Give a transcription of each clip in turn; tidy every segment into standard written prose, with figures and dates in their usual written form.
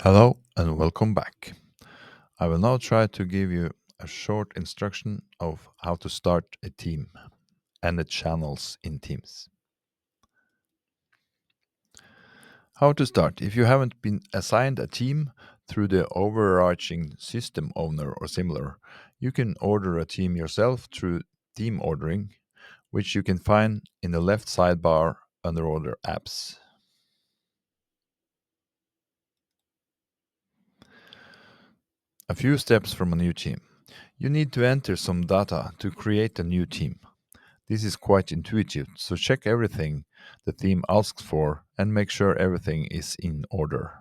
Hello and welcome back. I will now try to give you a short instruction of how to start a team and the channels in Teams. How to start. If you haven't been assigned a team through the overarching system owner or similar, you can order a team yourself through team ordering, which you can find in the left sidebar under Order Apps. A few steps from a new team. You need to enter some data to create a new team. This is quite intuitive, so check everything the theme asks for and make sure everything is in order.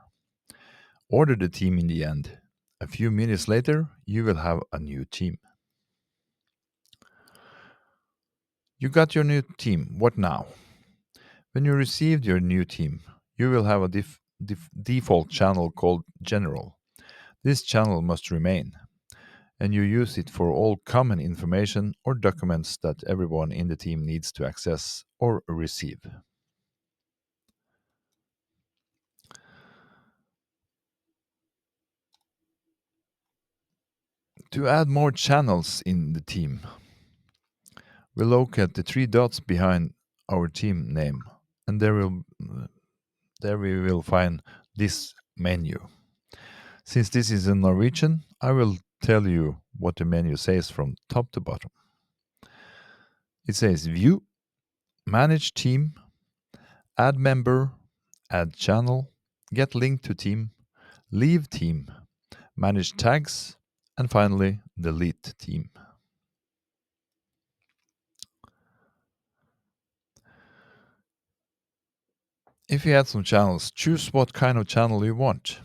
Order the team in the end. A few minutes later, you will have a new team. You got your new team. What now? When you received your new team, you will have a default channel called General. This channel must remain, and you use it for all common information or documents that everyone in the team needs to access or receive. To add more channels in the team, we locate the three dots behind our team name, and there we will find this menu. Since this is in Norwegian, I will tell you what the menu says from top to bottom. It says View, Manage Team, Add Member, Add Channel, Get Link to Team, Leave Team, Manage Tags, and finally Delete Team. If you add some channels, choose what kind of channel you want.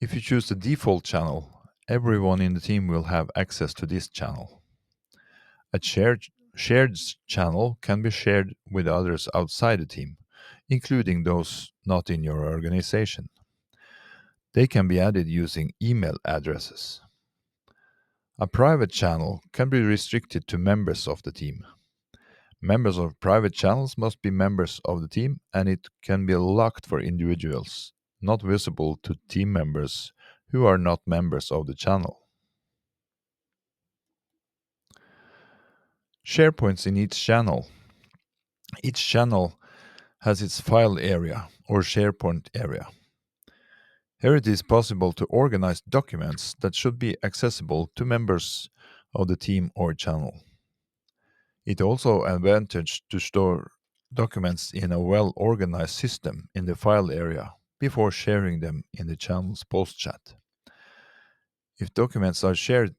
If you choose the default channel, everyone in the team will have access to this channel. A shared channel can be shared with others outside the team, including those not in your organization. They can be added using email addresses. A private channel can be restricted to members of the team. Members of private channels must be members of the team, and it can be locked for individuals, not visible to team members who are not members of the channel. SharePoints in each channel. Each channel has its file area or SharePoint area. Here it is possible to organize documents that should be accessible to members of the team or channel. It also advantage to store documents in a well-organized system in the file area before sharing them in the channel's post chat. If documents are shared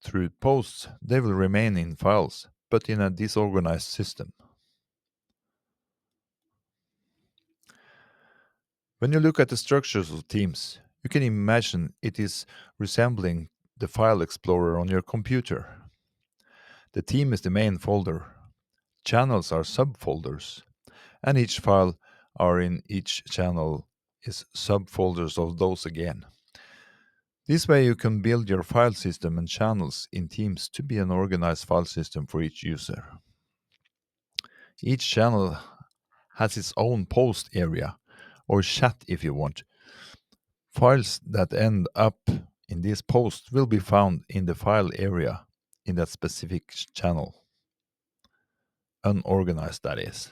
through posts, they will remain in files, but in a disorganized system. When you look at the structures of teams, you can imagine it is resembling the file explorer on your computer. The team is the main folder. Channels are subfolders, and each file are in each channel is subfolders of those again. This way you can build your file system and channels in Teams to be an organized file system for each user. Each channel has its own post area, or chat if you want. Files that end up in this post will be found in the file area in that specific channel. Unorganized, that is.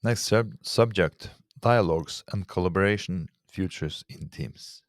Next subject, dialogues and collaboration features in Teams.